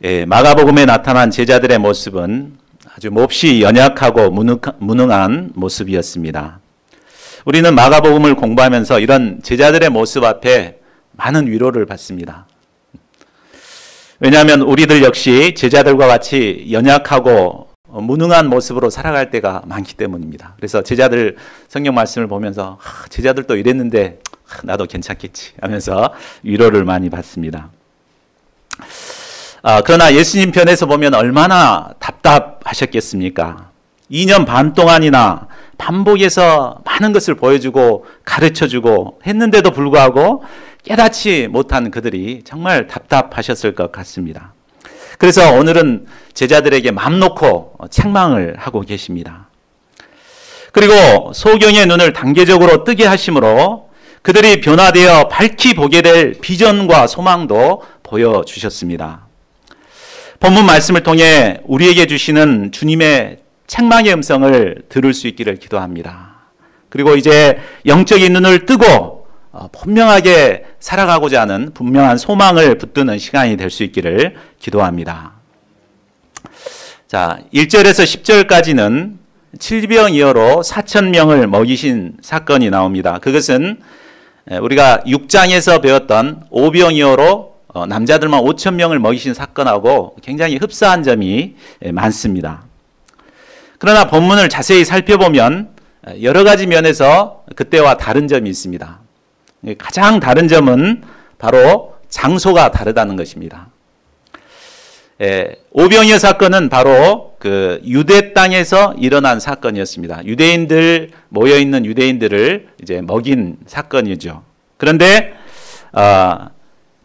마가복음에 나타난 제자들의 모습은 아주 몹시 연약하고 무능한 모습이었습니다. 우리는 마가복음을 공부하면서 이런 제자들의 모습 앞에 많은 위로를 받습니다. 왜냐하면 우리들 역시 제자들과 같이 연약하고 무능한 모습으로 살아갈 때가 많기 때문입니다. 그래서 제자들 성경 말씀을 보면서 제자들도 이랬는데 나도 괜찮겠지 하면서 위로를 많이 받습니다. 그러나 예수님 편에서 보면 얼마나 답답하셨겠습니까? 2년 반 동안이나 반복해서 많은 것을 보여주고 가르쳐주고 했는데도 불구하고 깨닫지 못한 그들이 정말 답답하셨을 것 같습니다. 그래서 오늘은 제자들에게 맘 놓고 책망을 하고 계십니다. 그리고 소경의 눈을 단계적으로 뜨게 하심으로 그들이 변화되어 밝히 보게 될 비전과 소망도 보여주셨습니다. 본문 말씀을 통해 우리에게 주시는 주님의 책망의 음성을 들을 수 있기를 기도합니다. 그리고 이제 영적인 눈을 뜨고 분명하게 살아가고자 하는 분명한 소망을 붙드는 시간이 될 수 있기를 기도합니다. 자, 1절에서 10절까지는 질병이어로 4,000명을 먹이신 사건이 나옵니다. 그것은 우리가 6장에서 배웠던 오병이어로 남자들만 5,000명을 먹이신 사건하고 굉장히 흡사한 점이 많습니다. 그러나 본문을 자세히 살펴보면 여러 가지 면에서 그때와 다른 점이 있습니다. 가장 다른 점은 바로 장소가 다르다는 것입니다. 오병이어 사건은 바로 그 유대 땅에서 일어난 사건이었습니다. 유대인들 모여있는 유대인들을 이제 먹인 사건이죠. 그런데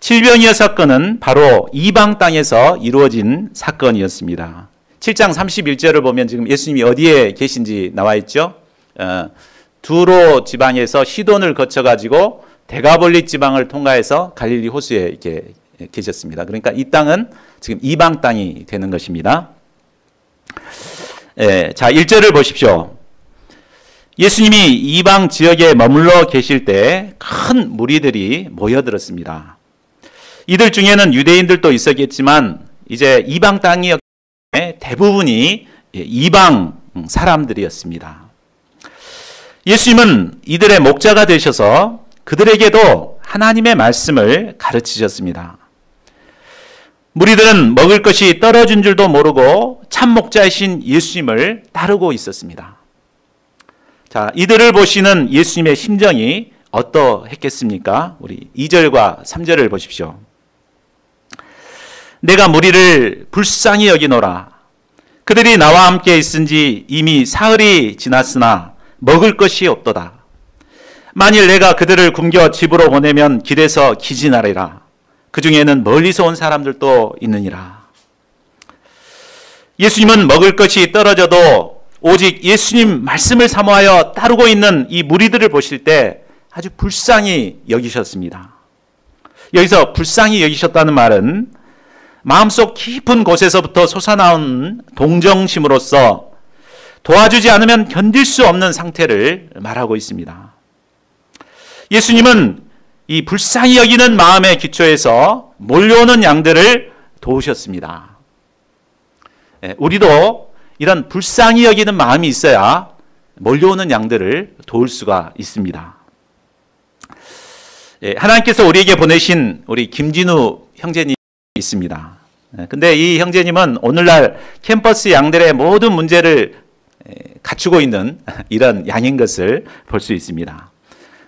칠병이어 사건은 바로 이방 땅에서 이루어진 사건이었습니다. 7장 31절을 보면 지금 예수님이 어디에 계신지 나와 있죠. 두로 지방에서 시돈을 거쳐가지고 데가볼리 지방을 통과해서 갈릴리 호수에 이렇게 계셨습니다. 그러니까 이 땅은 지금 이방 땅이 되는 것입니다. 자, 1절을 보십시오. 예수님이 이방 지역에 머물러 계실 때 큰 무리들이 모여들었습니다. 이들 중에는 유대인들도 있었겠지만 이제 이방 땅이었기 때문에 대부분이 이방 사람들이었습니다. 예수님은 이들의 목자가 되셔서 그들에게도 하나님의 말씀을 가르치셨습니다. 무리들은 먹을 것이 떨어진 줄도 모르고 참 목자이신 예수님을 따르고 있었습니다. 자, 이들을 보시는 예수님의 심정이 어떠했겠습니까? 우리 2절과 3절을 보십시오. 내가 무리를 불쌍히 여기노라. 그들이 나와 함께 있은지 이미 사흘이 지났으나 먹을 것이 없도다. 만일 내가 그들을 굶겨 집으로 보내면 길에서 기진하리라. 그 중에는 멀리서 온 사람들도 있느니라. 예수님은 먹을 것이 떨어져도 오직 예수님 말씀을 사모하여 따르고 있는 이 무리들을 보실 때 아주 불쌍히 여기셨습니다. 여기서 불쌍히 여기셨다는 말은 마음속 깊은 곳에서부터 솟아나온 동정심으로써 도와주지 않으면 견딜 수 없는 상태를 말하고 있습니다. 예수님은 이 불쌍히 여기는 마음의 기초에서 몰려오는 양들을 도우셨습니다. 우리도 이런 불쌍히 여기는 마음이 있어야 몰려오는 양들을 도울 수가 있습니다. 하나님께서 우리에게 보내신 우리 김진우 형제님이 있습니다. 근데 이 형제님은 오늘날 캠퍼스 양들의 모든 문제를 갖추고 있는 이런 양인 것을 볼 수 있습니다.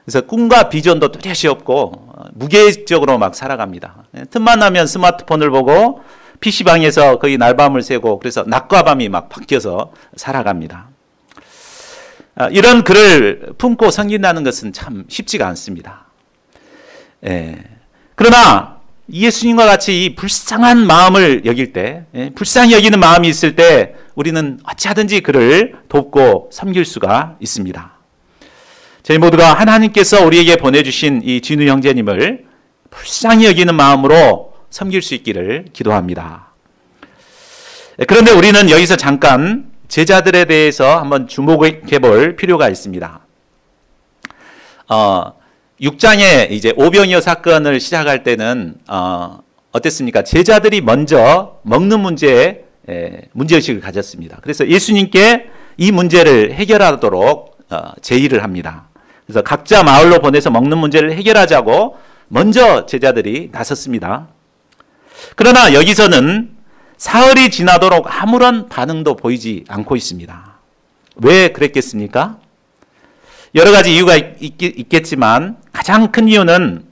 그래서 꿈과 비전도 뚜렷이 없고 무계획적으로 막 살아갑니다. 틈만 나면 스마트폰을 보고 PC방에서 거의 날밤을 새고 그래서 낮과 밤이 막 바뀌어서 살아갑니다. 이런 글을 품고 섬긴다는 것은 참 쉽지가 않습니다. 그러나 예수님과 같이 이 불쌍한 마음을 여길 때, 불쌍히 여기는 마음이 있을 때 우리는 어찌하든지 그를 돕고 섬길 수가 있습니다. 저희 모두가 하나님께서 우리에게 보내주신 이 진우 형제님을 불쌍히 여기는 마음으로 섬길 수 있기를 기도합니다. 그런데 우리는 여기서 잠깐 제자들에 대해서 한번 주목해 볼 필요가 있습니다. 6장에 이제 오병이어 사건을 시작할 때는 어땠습니까? 제자들이 먼저 먹는 문제에 문제의식을 가졌습니다. 그래서 예수님께 이 문제를 해결하도록 제의를 합니다. 그래서 각자 마을로 보내서 먹는 문제를 해결하자고 먼저 제자들이 나섰습니다. 그러나 여기서는 사흘이 지나도록 아무런 반응도 보이지 않고 있습니다. 왜 그랬겠습니까? 여러 가지 이유가 있겠지만 가장 큰 이유는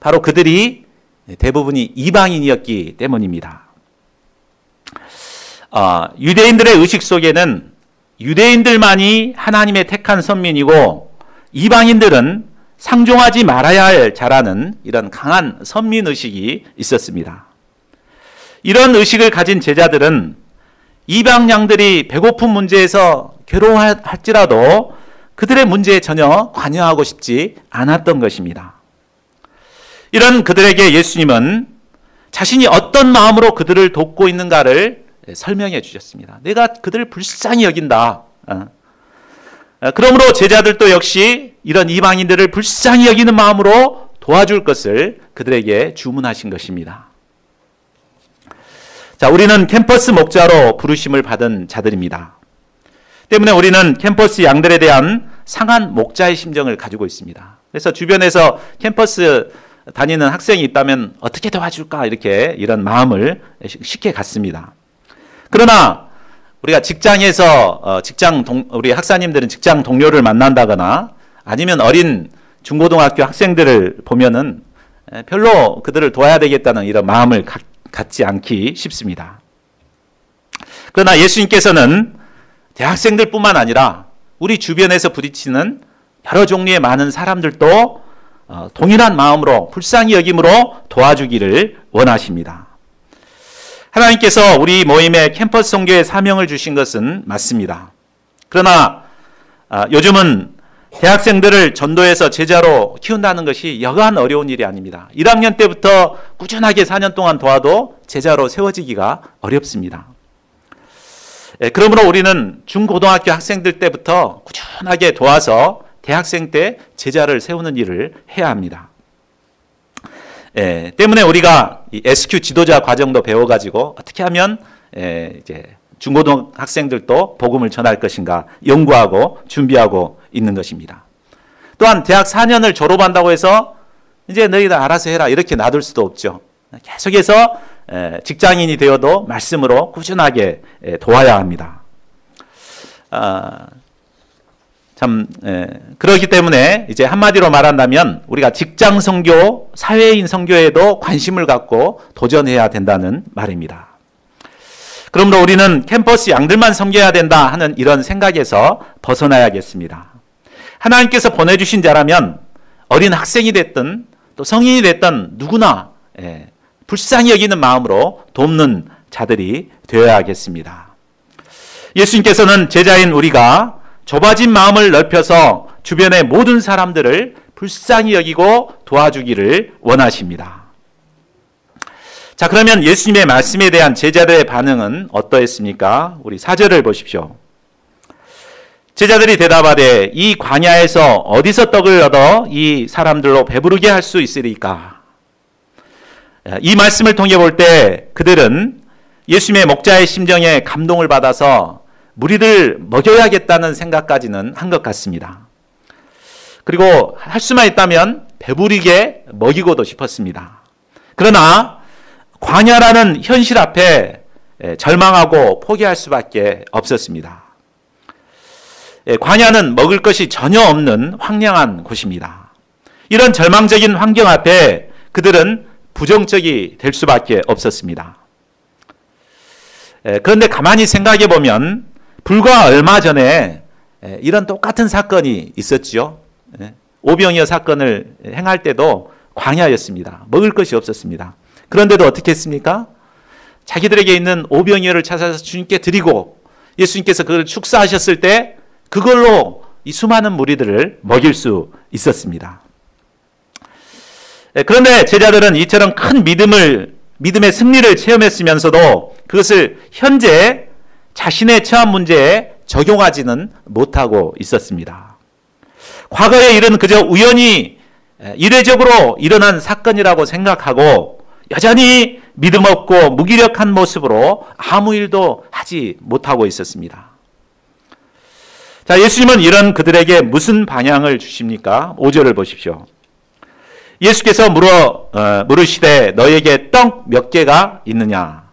바로 그들이 대부분이 이방인이었기 때문입니다. 유대인들의 의식 속에는 유대인들만이 하나님의 택한 선민이고 이방인들은 상종하지 말아야 할 자라는 이런 강한 선민의식이 있었습니다. 이런 의식을 가진 제자들은 이방 양들이 배고픈 문제에서 괴로워할지라도 그들의 문제에 전혀 관여하고 싶지 않았던 것입니다. 이런 그들에게 예수님은 자신이 어떤 마음으로 그들을 돕고 있는가를 설명해 주셨습니다. 내가 그들을 불쌍히 여긴다. 그러므로 제자들도 역시 이런 이방인들을 불쌍히 여기는 마음으로 도와줄 것을 그들에게 주문하신 것입니다. 자, 우리는 캠퍼스 목자로 부르심을 받은 자들입니다. 때문에 우리는 캠퍼스 양들에 대한 상한 목자의 심정을 가지고 있습니다. 그래서 주변에서 캠퍼스 다니는 학생이 있다면 어떻게 도와줄까 이렇게 이런 마음을 쉽게 갖습니다. 그러나 우리가 직장에서 우리 학사님들은 직장 동료를 만난다거나 아니면 어린 중고등학교 학생들을 보면은 별로 그들을 도와야 되겠다는 이런 마음을 갖지 않기 쉽습니다. 그러나 예수님께서는 대학생들뿐만 아니라 우리 주변에서 부딪히는 여러 종류의 많은 사람들도 동일한 마음으로 불쌍히 여김으로 도와주기를 원하십니다. 하나님께서 우리 모임에 캠퍼스 선교의 사명을 주신 것은 맞습니다. 그러나 요즘은 대학생들을 전도해서 제자로 키운다는 것이 여간 어려운 일이 아닙니다. 1학년 때부터 꾸준하게 4년 동안 도와도 제자로 세워지기가 어렵습니다. 그러므로 우리는 중고등학교 학생들 때부터 꾸준하게 도와서 대학생 때 제자를 세우는 일을 해야 합니다. 때문에 우리가 이 SQ 지도자 과정도 배워가지고 어떻게 하면 이제 중고등학생들도 복음을 전할 것인가 연구하고 준비하고 있는 것입니다. 또한 대학 4년을 졸업한다고 해서 이제 너희들 알아서 해라 이렇게 놔둘 수도 없죠. 계속해서 직장인이 되어도 말씀으로 꾸준하게 도와야 합니다. 그렇기 때문에 이제 한마디로 말한다면 우리가 직장 선교, 사회인 선교에도 관심을 갖고 도전해야 된다는 말입니다. 그러므로 우리는 캠퍼스 양들만 섬겨야 된다 하는 이런 생각에서 벗어나야겠습니다. 하나님께서 보내주신 자라면 어린 학생이 됐든 또 성인이 됐든 누구나 불쌍히 여기는 마음으로 돕는 자들이 되어야겠습니다. 예수님께서는 제자인 우리가 좁아진 마음을 넓혀서 주변의 모든 사람들을 불쌍히 여기고 도와주기를 원하십니다. 자, 그러면 예수님의 말씀에 대한 제자들의 반응은 어떠했습니까? 우리 4절을 보십시오. 제자들이 대답하되 이 광야에서 어디서 떡을 얻어 이 사람들로 배부르게 할 수 있으리까? 이 말씀을 통해 볼 때 그들은 예수님의 목자의 심정에 감동을 받아서 무리들 먹여야겠다는 생각까지는 한 것 같습니다. 그리고 할 수만 있다면 배부르게 먹이고도 싶었습니다. 그러나 광야라는 현실 앞에 절망하고 포기할 수밖에 없었습니다. 광야는 먹을 것이 전혀 없는 황량한 곳입니다. 이런 절망적인 환경 앞에 그들은 부정적이 될 수밖에 없었습니다. 그런데 가만히 생각해 보면 불과 얼마 전에 이런 똑같은 사건이 있었죠. 오병이어 사건을 행할 때도 광야였습니다. 먹을 것이 없었습니다. 그런데도 어떻게 했습니까? 자기들에게 있는 오병이어를 찾아서 주님께 드리고 예수님께서 그걸 축사하셨을 때 그걸로 이 수많은 무리들을 먹일 수 있었습니다. 그런데 제자들은 이처럼 큰 믿음의 승리를 체험했으면서도 그것을 현재 자신의 처한 문제에 적용하지는 못하고 있었습니다. 과거의 일은 그저 우연히 이례적으로 일어난 사건이라고 생각하고 여전히 믿음 없고 무기력한 모습으로 아무 일도 하지 못하고 있었습니다. 자, 예수님은 이런 그들에게 무슨 방향을 주십니까? 5절을 보십시오. 예수께서 물으시되 너에게 떡 몇 개가 있느냐?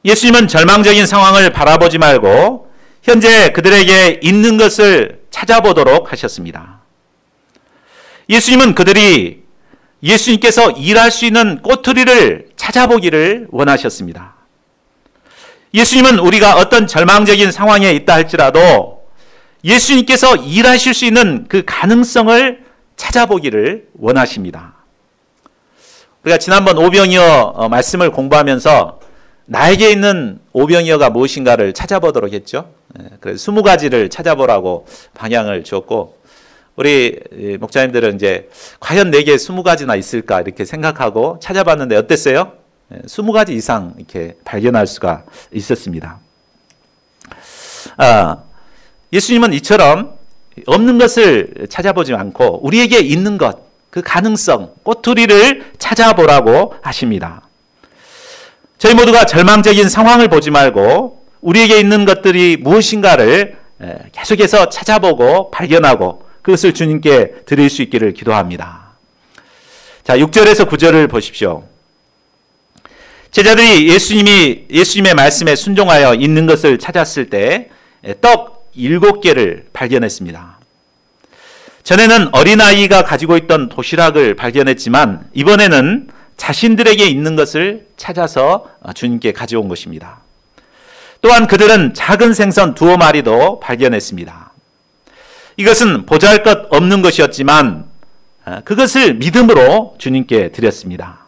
예수님은 절망적인 상황을 바라보지 말고 현재 그들에게 있는 것을 찾아보도록 하셨습니다. 예수님은 그들이 예수님께서 일할 수 있는 꼬투리를 찾아보기를 원하셨습니다. 예수님은 우리가 어떤 절망적인 상황에 있다 할지라도 예수님께서 일하실 수 있는 그 가능성을 찾아보기를 원하십니다. 우리가 지난번 오병이어 말씀을 공부하면서 나에게 있는 오병이어가 무엇인가를 찾아보도록 했죠. 그래서 20가지를 찾아보라고 방향을 주었고, 우리 목사님들은 이제 과연 내게 20가지나 있을까 이렇게 생각하고 찾아봤는데 어땠어요? 20가지 이상 이렇게 발견할 수가 있었습니다. 예수님은 이처럼 없는 것을 찾아보지 않고 우리에게 있는 것, 그 가능성, 꼬투리를 찾아보라고 하십니다. 저희 모두가 절망적인 상황을 보지 말고 우리에게 있는 것들이 무엇인가를 계속해서 찾아보고 발견하고 그것을 주님께 드릴 수 있기를 기도합니다. 자, 6절에서 9절을 보십시오. 제자들이 예수님의 말씀에 순종하여 있는 것을 찾았을 때 떡 7개를 발견했습니다. 전에는 어린아이가 가지고 있던 도시락을 발견했지만 이번에는 자신들에게 있는 것을 찾아서 주님께 가져온 것입니다. 또한 그들은 작은 생선 2마리도 발견했습니다. 이것은 보잘것없는 것이었지만 그것을 믿음으로 주님께 드렸습니다.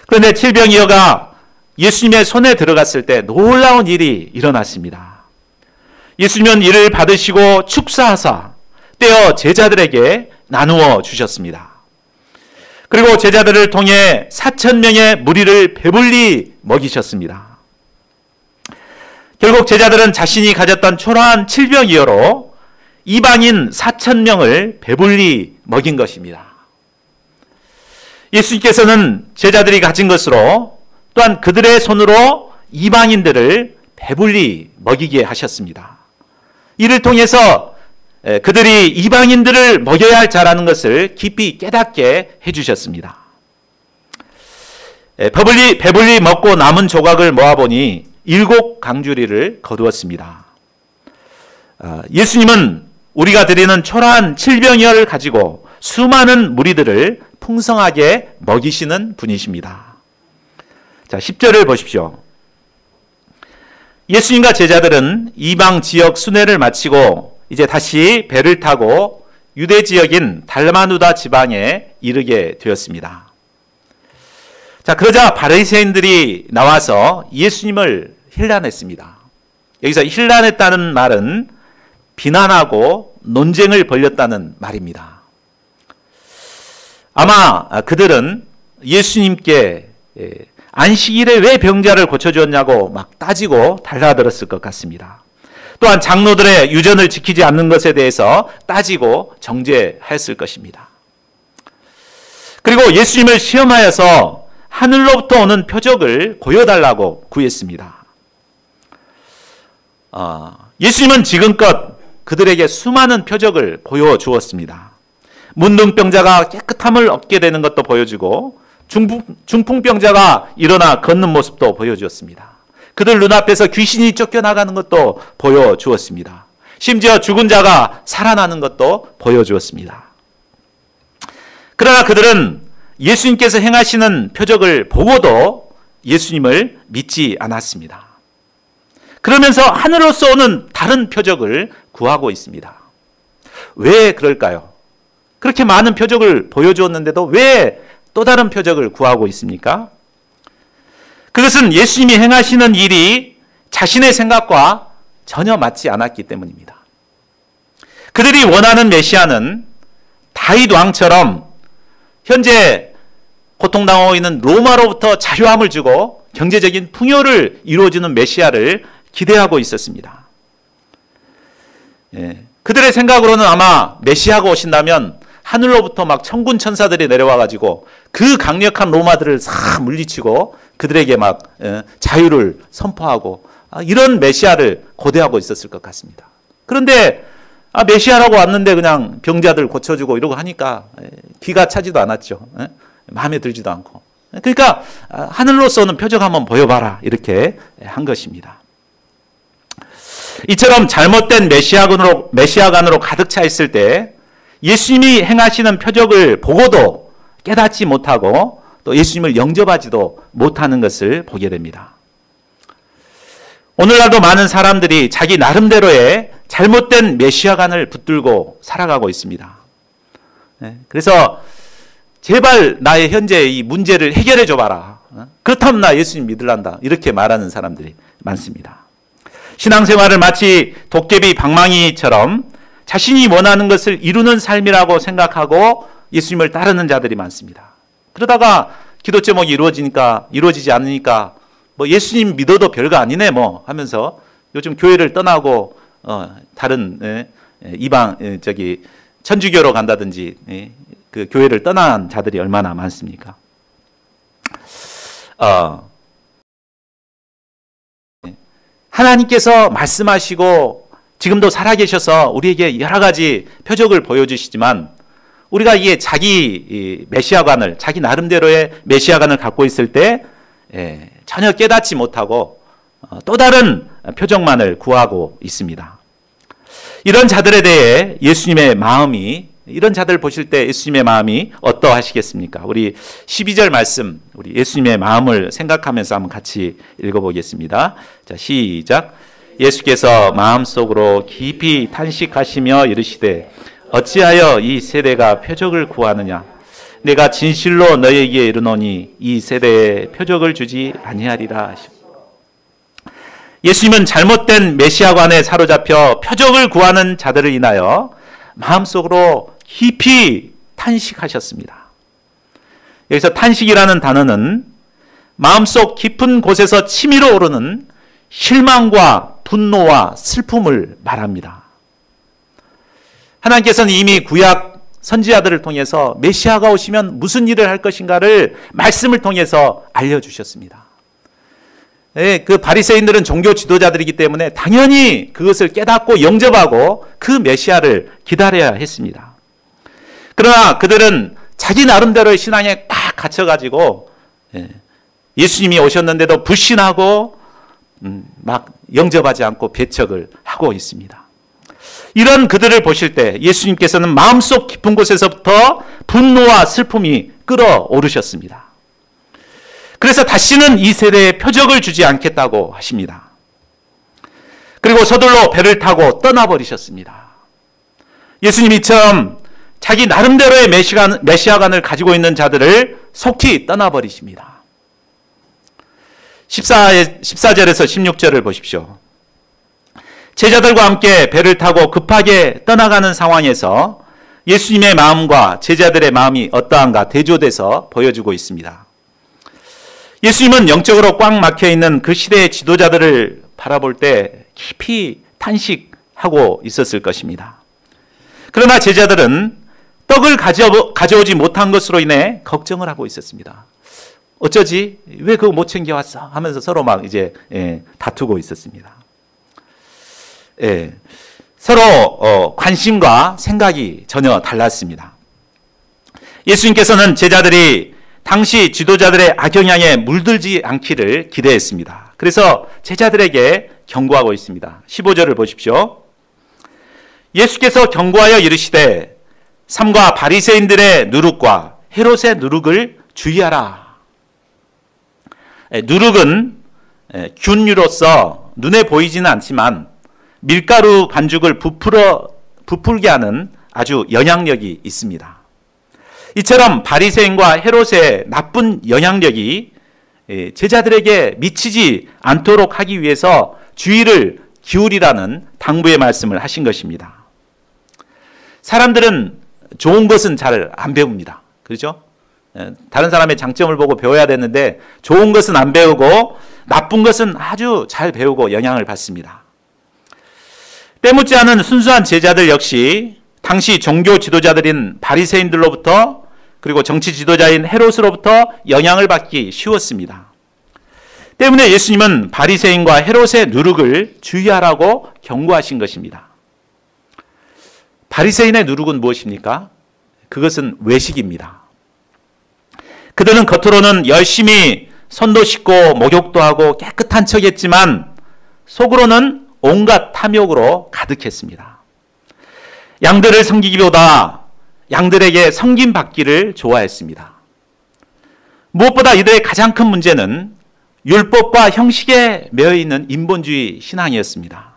그런데 칠병이어가 예수님의 손에 들어갔을 때 놀라운 일이 일어났습니다. 예수님은 이를 받으시고 축사하사 떼어 제자들에게 나누어 주셨습니다. 그리고 제자들을 통해 4,000명의 무리를 배불리 먹이셨습니다. 결국 제자들은 자신이 가졌던 초라한 칠병이어로 이방인 4,000명을 배불리 먹인 것입니다. 예수님께서는 제자들이 가진 것으로 또한 그들의 손으로 이방인들을 배불리 먹이게 하셨습니다. 이를 통해서 그들이 이방인들을 먹여야 할 자라는 것을 깊이 깨닫게 해주셨습니다. 배불리 먹고 남은 조각을 모아보니 7강주리를 거두었습니다. 예수님은 우리가 드리는 초라한 칠병이어를 가지고 수많은 무리들을 풍성하게 먹이시는 분이십니다. 자, 10절을 보십시오. 예수님과 제자들은 이방 지역 순회를 마치고 이제 다시 배를 타고 유대 지역인 달마누다 지방에 이르게 되었습니다. 자, 그러자 바리새인들이 나와서 예수님을 힐난했습니다. 여기서 힐난했다는 말은 비난하고 논쟁을 벌였다는 말입니다. 아마 그들은 예수님께 안식일에 왜 병자를 고쳐주었냐고 막 따지고 달라들었을 것 같습니다. 또한 장로들의 유전을 지키지 않는 것에 대해서 따지고 정죄하였을 것입니다. 그리고 예수님을 시험하여서 하늘로부터 오는 표적을 보여달라고 구했습니다. 예수님은 지금껏 그들에게 수많은 표적을 보여주었습니다. 문둥병자가 깨끗함을 얻게 되는 것도 보여주고 중풍병자가 일어나 걷는 모습도 보여주었습니다. 그들 눈앞에서 귀신이 쫓겨나가는 것도 보여주었습니다. 심지어 죽은 자가 살아나는 것도 보여주었습니다. 그러나 그들은 예수님께서 행하시는 표적을 보고도 예수님을 믿지 않았습니다. 그러면서 하늘로서 오는 다른 표적을 구하고 있습니다. 왜 그럴까요? 그렇게 많은 표적을 보여주었는데도 왜 또 다른 표적을 구하고 있습니까? 그것은 예수님이 행하시는 일이 자신의 생각과 전혀 맞지 않았기 때문입니다. 그들이 원하는 메시아는 다윗 왕처럼 현재 고통당하고 있는 로마로부터 자유함을 주고 경제적인 풍요를 이루어주는 메시아를 기대하고 있었습니다. 그들의 생각으로는 아마 메시아가 오신다면 하늘로부터 막 천군 천사들이 내려와 가지고 그 강력한 로마들을 싹 물리치고 그들에게 막 자유를 선포하고 이런 메시아를 고대하고 있었을 것 같습니다. 그런데 메시아라고 왔는데 그냥 병자들 고쳐주고 이러고 하니까 귀가 차지도 않았죠. 마음에 들지도 않고. 그러니까 하늘로서는 표적 한번 보여봐라 이렇게 한 것입니다. 이처럼 잘못된 메시아관으로 가득 차 있을 때 예수님이 행하시는 표적을 보고도 깨닫지 못하고 또 예수님을 영접하지도 못하는 것을 보게 됩니다. 오늘날도 많은 사람들이 자기 나름대로의 잘못된 메시아관을 붙들고 살아가고 있습니다. 그래서 제발 나의 현재 이 문제를 해결해 줘봐라. 그렇다면 나 예수님 믿을란다. 이렇게 말하는 사람들이 많습니다. 신앙생활을 마치 도깨비 방망이처럼 자신이 원하는 것을 이루는 삶이라고 생각하고 예수님을 따르는 자들이 많습니다. 그러다가 기도 제목이 이루어지지 않으니까 뭐 예수님 믿어도 별거 아니네 뭐 하면서 요즘 교회를 떠나고 다른 이방 천주교로 간다든지 그 교회를 떠난 자들이 얼마나 많습니까? 하나님께서 말씀하시고 지금도 살아계셔서 우리에게 여러 가지 표적을 보여주시지만 우리가 이게 자기 메시아관을 자기 나름대로의 메시아관을 갖고 있을 때 전혀 깨닫지 못하고 또 다른 표적만을 구하고 있습니다. 이런 자들에 대해 이런 자들 보실 때 예수님의 마음이 어떠하시겠습니까? 우리 12절 말씀, 우리 예수님의 마음을 생각하면서 한번 같이 읽어보겠습니다. 자, 시작. 예수께서 마음속으로 깊이 탄식하시며 이르시되 어찌하여 이 세대가 표적을 구하느냐? 내가 진실로 너희에게 이르노니 이 세대에 표적을 주지 아니하리라. 예수님은 잘못된 메시아관에 사로잡혀 표적을 구하는 자들을 인하여 마음속으로 깊이 탄식하셨습니다. 여기서 탄식이라는 단어는 마음속 깊은 곳에서 치밀어 오르는 실망과 분노와 슬픔을 말합니다. 하나님께서는 이미 구약 선지자들을 통해서 메시아가 오시면 무슨 일을 할 것인가를 말씀을 통해서 알려주셨습니다. 그 바리새인들은 종교 지도자들이기 때문에 당연히 그것을 깨닫고 영접하고 그 메시아를 기다려야 했습니다. 그러나 그들은 자기 나름대로의 신앙에 딱 갇혀가지고 예수님이 오셨는데도 불신하고 막 영접하지 않고 배척을 하고 있습니다. 이런 그들을 보실 때 예수님께서는 마음속 깊은 곳에서부터 분노와 슬픔이 끓어오르셨습니다. 그래서 다시는 이 세대에 표적을 주지 않겠다고 하십니다. 그리고 서둘러 배를 타고 떠나버리셨습니다. 예수님이 이처럼 자기 나름대로의 메시아관을 가지고 있는 자들을 속히 떠나버리십니다. 14절에서 16절을 보십시오. 제자들과 함께 배를 타고 급하게 떠나가는 상황에서 예수님의 마음과 제자들의 마음이 어떠한가 대조돼서 보여주고 있습니다. 예수님은 영적으로 꽉 막혀있는 그 시대의 지도자들을 바라볼 때 깊이 탄식하고 있었을 것입니다. 그러나 제자들은 떡을 가져오지 못한 것으로 인해 걱정을 하고 있었습니다. 어쩌지? 왜 그거 못 챙겨왔어? 하면서 서로 막 이제 다투고 있었습니다. 서로 관심과 생각이 전혀 달랐습니다. 예수님께서는 제자들이 당시 지도자들의 악영향에 물들지 않기를 기대했습니다. 그래서 제자들에게 경고하고 있습니다. 15절을 보십시오. 예수께서 경고하여 이르시되 삼가 바리새인들의 누룩과 헤롯의 누룩을 주의하라. 누룩은 균류로서 눈에 보이지는 않지만 밀가루 반죽을 부풀게 하는 아주 영향력이 있습니다. 이처럼 바리새인과 헤롯의 나쁜 영향력이 제자들에게 미치지 않도록 하기 위해서 주의를 기울이라는 당부의 말씀을 하신 것입니다. 사람들은 좋은 것은 잘 안 배웁니다. 그렇죠? 다른 사람의 장점을 보고 배워야 되는데 좋은 것은 안 배우고 나쁜 것은 아주 잘 배우고 영향을 받습니다. 때묻지 않은 순수한 제자들 역시 당시 종교 지도자들인 바리새인들로부터 그리고 정치 지도자인 헤롯으로부터 영향을 받기 쉬웠습니다. 때문에 예수님은 바리새인과 헤롯의 누룩을 주의하라고 경고하신 것입니다. 바리새인의 누룩은 무엇입니까? 그것은 외식입니다. 그들은 겉으로는 열심히 손도 씻고 목욕도 하고 깨끗한 척했지만 속으로는 온갖 탐욕으로 가득했습니다. 양들을 섬기기보다 양들에게 섬김받기를 좋아했습니다. 무엇보다 이들의 가장 큰 문제는 율법과 형식에 매여있는 인본주의 신앙이었습니다.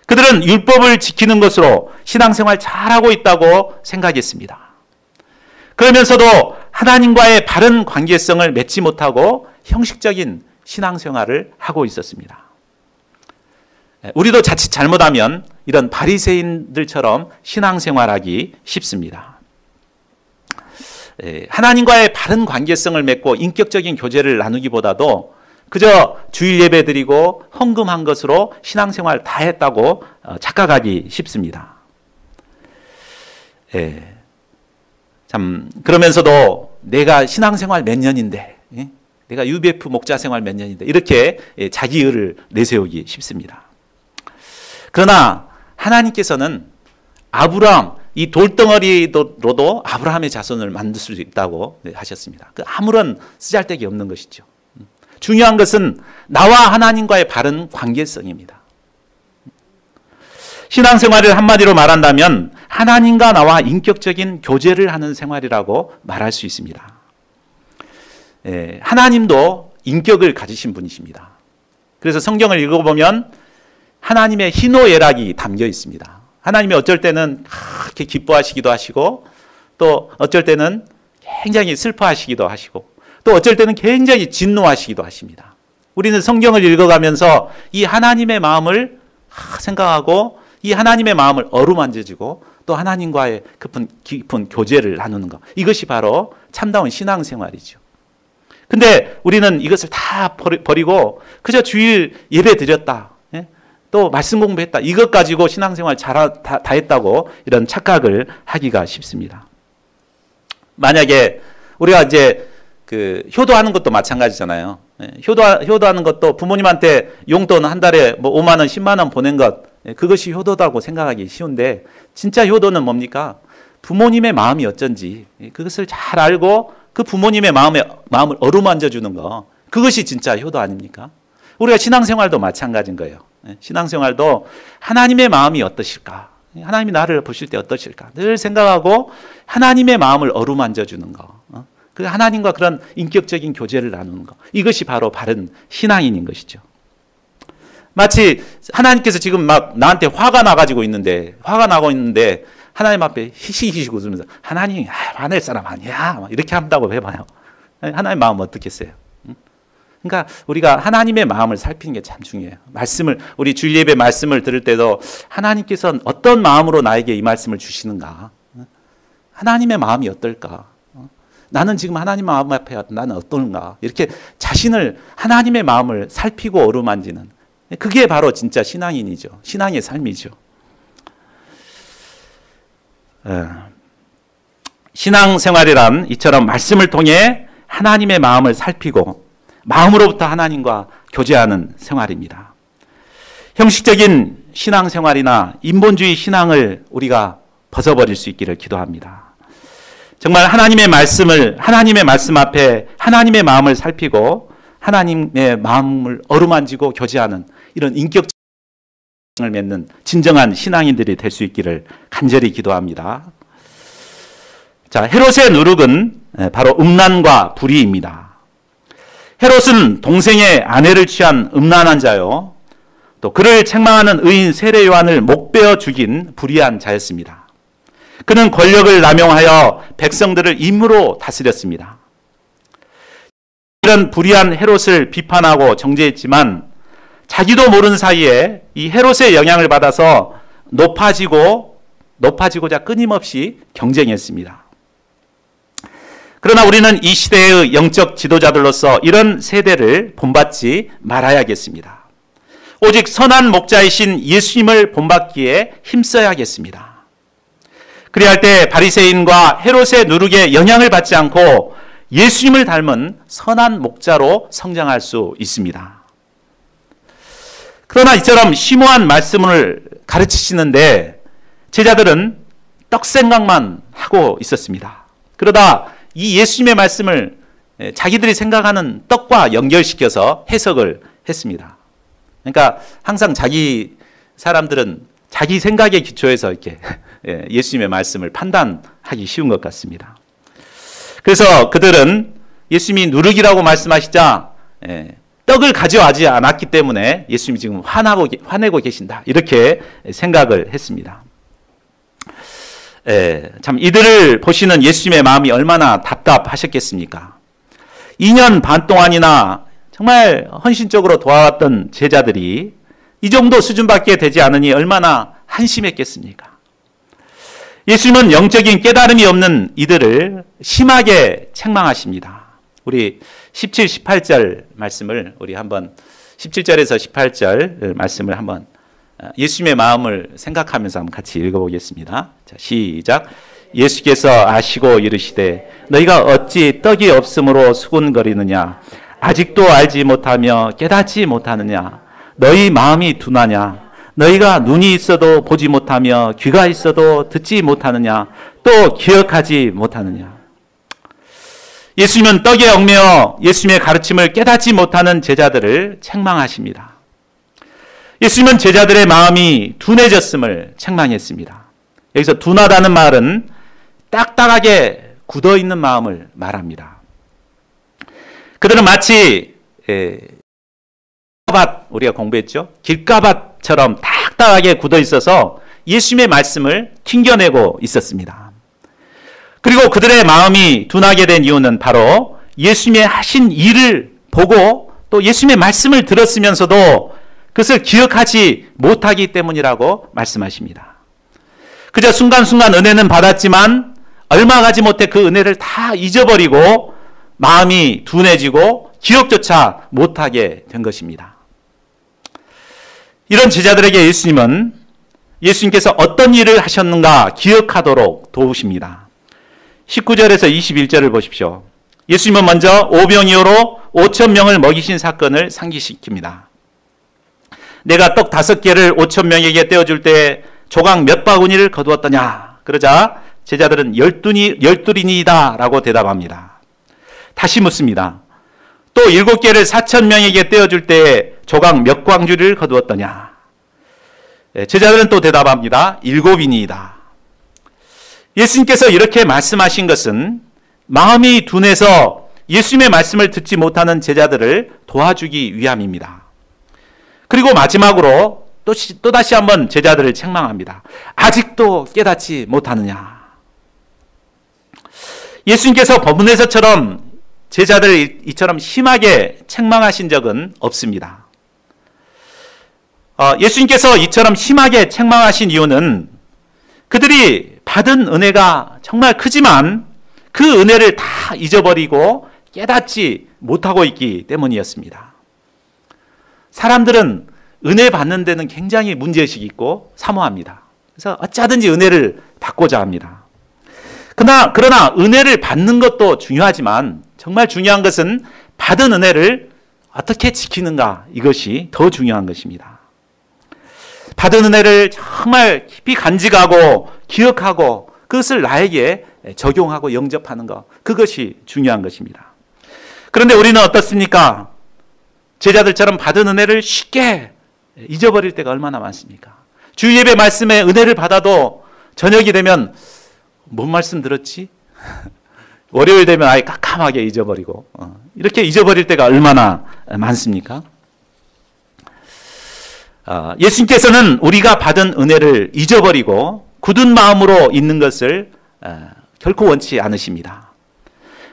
그들은 율법을 지키는 것으로 신앙생활 잘하고 있다고 생각했습니다. 그러면서도 하나님과의 바른 관계성을 맺지 못하고 형식적인 신앙생활을 하고 있었습니다. 우리도 자칫 잘못하면 이런 바리새인들처럼 신앙생활하기 쉽습니다. 하나님과의 바른 관계성을 맺고 인격적인 교제를 나누기보다도 그저 주일 예배 드리고 헌금한 것으로 신앙생활 다 했다고 착각하기 쉽습니다. 참 그러면서도 내가 신앙생활 몇 년인데, 내가 UBF 목자생활 몇 년인데 이렇게 자기의를 내세우기 쉽습니다. 그러나 하나님께서는 아브라함, 이 돌덩어리로도 아브라함의 자손을 만들 수 있다고 하셨습니다. 아무런 쓰잘데기 없는 것이죠. 중요한 것은 나와 하나님과의 바른 관계성입니다. 신앙생활을 한마디로 말한다면 하나님과 나와 인격적인 교제를 하는 생활이라고 말할 수 있습니다. 하나님도 인격을 가지신 분이십니다. 그래서 성경을 읽어보면 하나님의 희노애락이 담겨 있습니다. 하나님이 어쩔 때는 그렇게 기뻐하시기도 하시고 또 어쩔 때는 굉장히 슬퍼하시기도 하시고 또 어쩔 때는 굉장히 진노하시기도 하십니다. 우리는 성경을 읽어가면서 이 하나님의 마음을 생각하고 이 하나님의 마음을 어루만져주고 또 하나님과의 깊은 교제를 나누는 것. 이것이 바로 참다운 신앙생활이죠. 근데 우리는 이것을 다 버리고 그저 주일 예배 드렸다. 또 말씀 공부했다. 이것 가지고 신앙생활 다 했다고 이런 착각을 하기가 쉽습니다. 만약에 우리가 이제 효도하는 것도 마찬가지잖아요. 효도하는 것도 부모님한테 용돈 한 달에 뭐 5만 원, 10만 원 보낸 것, 그것이 효도다고 생각하기 쉬운데 진짜 효도는 뭡니까? 부모님의 마음이 어쩐지 그것을 잘 알고 그 부모님의 마음을 어루만져 주는 거, 그것이 진짜 효도 아닙니까? 우리가 신앙생활도 마찬가지인 거예요. 신앙생활도 하나님의 마음이 어떠실까? 하나님이 나를 보실 때 어떠실까? 늘 생각하고 하나님의 마음을 어루만져 주는 거. 그 하나님과 그런 인격적인 교제를 나누는 것. 이것이 바로 바른 신앙인인 것이죠. 마치 하나님께서 지금 막 나한테 화가 나고 있는데 하나님 앞에 히시히시 웃으면서 하나님 화낼 사람 아니야. 이렇게 한다고 해봐요. 하나님 마음 어떻겠어요? 그러니까 우리가 하나님의 마음을 살피는 게 참 중요해요. 우리 주일 예배 말씀을 들을 때도 하나님께서는 어떤 마음으로 나에게 이 말씀을 주시는가? 하나님의 마음이 어떨까? 나는 지금 하나님 마음 앞에 나는 어떤가? 이렇게 자신을 하나님의 마음을 살피고 어루만지는, 그게 바로 진짜 신앙인이죠. 신앙의 삶이죠. 신앙생활이란 이처럼 말씀을 통해 하나님의 마음을 살피고 마음으로부터 하나님과 교제하는 생활입니다. 형식적인 신앙생활이나 인본주의 신앙을 우리가 벗어버릴 수 있기를 기도합니다. 정말 하나님의 말씀 앞에 하나님의 마음을 살피고 하나님의 마음을 어루만지고 교제하는 이런 인격을 맺는 진정한 신앙인들이 될 수 있기를 간절히 기도합니다. 자, 헤롯의 누룩은 바로 음란과 불의입니다. 헤롯은 동생의 아내를 취한 음란한 자요, 또 그를 책망하는 의인 세례 요한을 목베어 죽인 불의한 자였습니다. 그는 권력을 남용하여 백성들을 임으로 다스렸습니다. 이런 불의한 헤롯을 비판하고 정죄했지만 자기도 모르는 사이에 이 헤롯의 영향을 받아서 높아지고자 끊임없이 경쟁했습니다. 그러나 우리는 이 시대의 영적 지도자들로서 이런 세대를 본받지 말아야겠습니다. 오직 선한 목자이신 예수님을 본받기에 힘써야겠습니다. 그리할 때 바리새인과 헤롯의 누룩에 영향을 받지 않고 예수님을 닮은 선한 목자로 성장할 수 있습니다. 그러나 이처럼 심오한 말씀을 가르치시는데 제자들은 떡 생각만 하고 있었습니다. 그러다 이 예수님의 말씀을 자기들이 생각하는 떡과 연결시켜서 해석을 했습니다. 그러니까 항상 사람들은 자기 생각에 기초해서 이렇게 예수님의 말씀을 판단하기 쉬운 것 같습니다. 그래서 그들은 예수님이 누룩이라고 말씀하시자 떡을 가져와지 않았기 때문에 예수님이 지금 화내고 계신다, 이렇게 생각을 했습니다. 참 이들을 보시는 예수님의 마음이 얼마나 답답하셨겠습니까? 2년 반 동안이나 정말 헌신적으로 도와왔던 제자들이 이 정도 수준밖에 되지 않으니 얼마나 한심했겠습니까? 예수님은 영적인 깨달음이 없는 이들을 심하게 책망하십니다. 우리 17, 18절 말씀을 우리 한번 17절에서 18절 말씀을 한번 예수님의 마음을 생각하면서 한번 같이 읽어보겠습니다. 자, 시작. 예수께서 아시고 이르시되 너희가 어찌 떡이 없으므로 수군거리느냐? 아직도 알지 못하며 깨닫지 못하느냐? 너희 마음이 둔하냐? 너희가 눈이 있어도 보지 못하며 귀가 있어도 듣지 못하느냐? 또 기억하지 못하느냐? 예수님은 떡에 얽매여 예수님의 가르침을 깨닫지 못하는 제자들을 책망하십니다. 예수님은 제자들의 마음이 둔해졌음을 책망했습니다. 여기서 둔하다는 말은 딱딱하게 굳어있는 마음을 말합니다. 그들은 마치 길가밭, 우리가 공부했죠? 길가밭처럼 딱딱하게 굳어 있어서 예수님의 말씀을 튕겨내고 있었습니다. 그리고 그들의 마음이 둔하게 된 이유는 바로 예수님의 하신 일을 보고 또 예수님의 말씀을 들었으면서도 그것을 기억하지 못하기 때문이라고 말씀하십니다. 그저 순간순간 은혜는 받았지만 얼마 가지 못해 그 은혜를 다 잊어버리고 마음이 둔해지고 기억조차 못하게 된 것입니다. 이런 제자들에게 예수님께서 어떤 일을 하셨는가 기억하도록 도우십니다. 19절에서 21절을 보십시오. 예수님은 먼저 오병이어로 5,000명을 먹이신 사건을 상기시킵니다. 내가 떡 5개를 5,000명에게 떼어줄 때 조각 몇 바구니를 거두었더냐? 그러자 제자들은 12이다 라고 대답합니다. 다시 묻습니다. 또 7개를 4,000명에게 떼어줄 때 조각 몇 광주리를 거두었더냐? 제자들은 또 대답합니다. 7이니이다. 예수님께서 이렇게 말씀하신 것은 마음이 둔해서 예수님의 말씀을 듣지 못하는 제자들을 도와주기 위함입니다. 그리고 마지막으로 또다시 한번 제자들을 책망합니다. 아직도 깨닫지 못하느냐? 예수님께서 법문에서처럼 제자들을 이처럼 심하게 책망하신 적은 없습니다. 예수님께서 이처럼 심하게 책망하신 이유는 그들이 받은 은혜가 정말 크지만 그 은혜를 다 잊어버리고 깨닫지 못하고 있기 때문이었습니다. 사람들은 은혜 받는 데는 굉장히 문제의식이 있고 사모합니다. 그래서 어찌하든지 은혜를 받고자 합니다. 그러나 은혜를 받는 것도 중요하지만 정말 중요한 것은 받은 은혜를 어떻게 지키는가, 이것이 더 중요한 것입니다. 받은 은혜를 정말 깊이 간직하고 기억하고 그것을 나에게 적용하고 영접하는 것, 그것이 중요한 것입니다. 그런데 우리는 어떻습니까? 제자들처럼 받은 은혜를 쉽게 잊어버릴 때가 얼마나 많습니까? 주일 예배 말씀에 은혜를 받아도 저녁이 되면 뭔 말씀 들었지? 월요일 되면 아예 깜깜하게 잊어버리고 이렇게 잊어버릴 때가 얼마나 많습니까? 예수님께서는 우리가 받은 은혜를 잊어버리고 굳은 마음으로 있는 것을 결코 원치 않으십니다.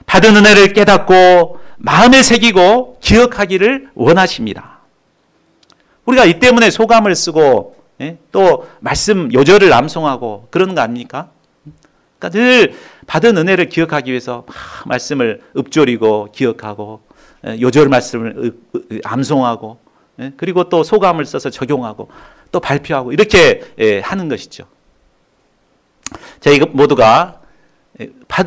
받은 은혜를 깨닫고 마음에 새기고 기억하기를 원하십니다. 우리가 이 때문에 소감을 쓰고 또 말씀 요절을 암송하고 그러는 거 아닙니까? 그러니까 늘 받은 은혜를 기억하기 위해서 막 말씀을 읊조리고 기억하고 요절 말씀을 암송하고 그리고 또 소감을 써서 적용하고 또 발표하고 이렇게 하는 것이죠. 저희 모두가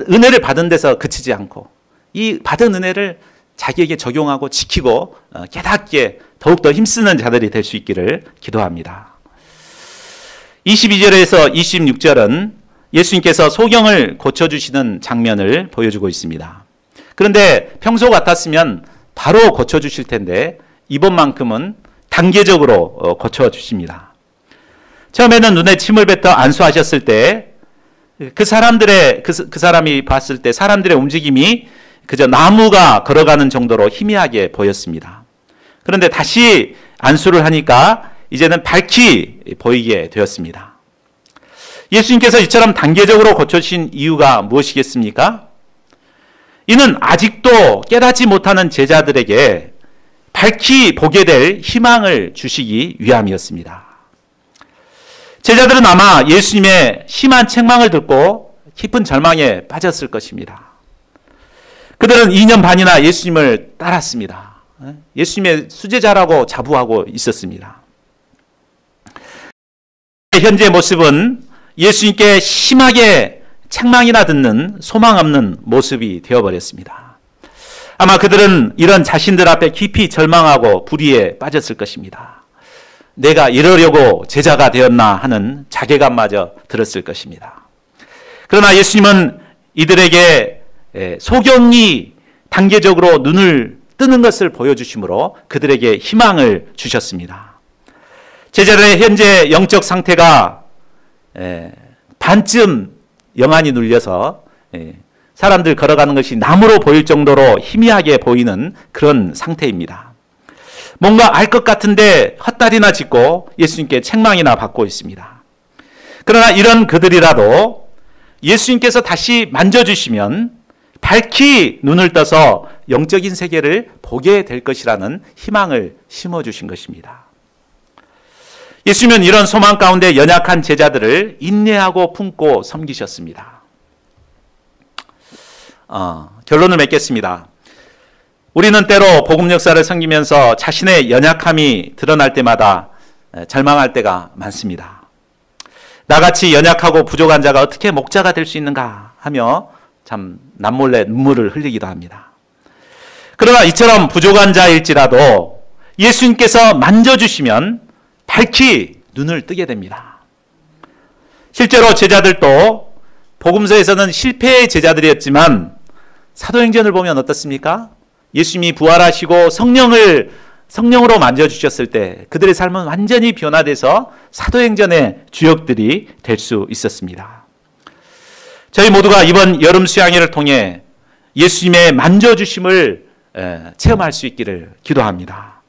은혜를 받은 데서 그치지 않고 이 받은 은혜를 자기에게 적용하고 지키고 깨닫게 더욱더 힘쓰는 자들이 될 수 있기를 기도합니다. 22절에서 26절은 예수님께서 소경을 고쳐주시는 장면을 보여주고 있습니다. 그런데 평소 같았으면 바로 고쳐주실 텐데 이번만큼은 단계적으로 고쳐주십니다. 처음에는 눈에 침을 뱉어 안수하셨을 때 그 사람이 봤을 때 사람들의 움직임이 그저 나무가 걸어가는 정도로 희미하게 보였습니다. 그런데 다시 안수를 하니까 이제는 밝히 보이게 되었습니다. 예수님께서 이처럼 단계적으로 고쳐주신 이유가 무엇이겠습니까? 이는 아직도 깨닫지 못하는 제자들에게 밝히 보게 될 희망을 주시기 위함이었습니다. 제자들은 아마 예수님의 심한 책망을 듣고 깊은 절망에 빠졌을 것입니다. 그들은 2년 반이나 예수님을 따랐습니다. 예수님의 수제자라고 자부하고 있었습니다. 현재 모습은 예수님께 심하게 책망이나 듣는 소망 없는 모습이 되어버렸습니다. 아마 그들은 이런 자신들 앞에 깊이 절망하고 불의에 빠졌을 것입니다. 내가 이러려고 제자가 되었나 하는 자괴감마저 들었을 것입니다. 그러나 예수님은 이들에게 소경이 단계적으로 눈을 뜨는 것을 보여주심으로 그들에게 희망을 주셨습니다. 제자들의 현재 영적 상태가 반쯤 영안이 눌려서 사람들 걸어가는 것이 나무로 보일 정도로 희미하게 보이는 그런 상태입니다. 뭔가 알 것 같은데 헛다리나 짚고 예수님께 책망이나 받고 있습니다. 그러나 이런 그들이라도 예수님께서 다시 만져주시면 밝히 눈을 떠서 영적인 세계를 보게 될 것이라는 희망을 심어주신 것입니다. 예수님은 이런 소망 가운데 연약한 제자들을 인내하고 품고 섬기셨습니다. 결론을 맺겠습니다. 우리는 때로 복음 역사를 섬기면서 자신의 연약함이 드러날 때마다 절망할 때가 많습니다. 나같이 연약하고 부족한 자가 어떻게 목자가 될 수 있는가 하며 참 남몰래 눈물을 흘리기도 합니다. 그러나 이처럼 부족한 자일지라도 예수님께서 만져주시면 밝히 눈을 뜨게 됩니다. 실제로 제자들도 복음서에서는 실패의 제자들이었지만 사도행전을 보면 어떻습니까? 예수님이 부활하시고 성령으로 만져주셨을 때 그들의 삶은 완전히 변화돼서 사도행전의 주역들이 될 수 있었습니다. 저희 모두가 이번 여름 수양회를 통해 예수님의 만져주심을 체험할 수 있기를 기도합니다.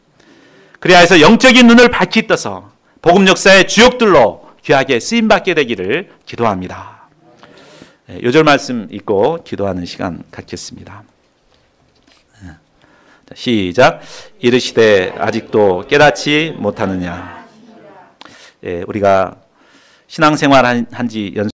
그래야 해서 영적인 눈을 밝히 떠서 복음 역사의 주역들로 귀하게 쓰임받게 되기를 기도합니다. 요절 말씀 읽고 기도하는 시간 갖겠습니다. 시작. 이르시되 아직도 깨닫지 못하느냐. 우리가 신앙생활 한지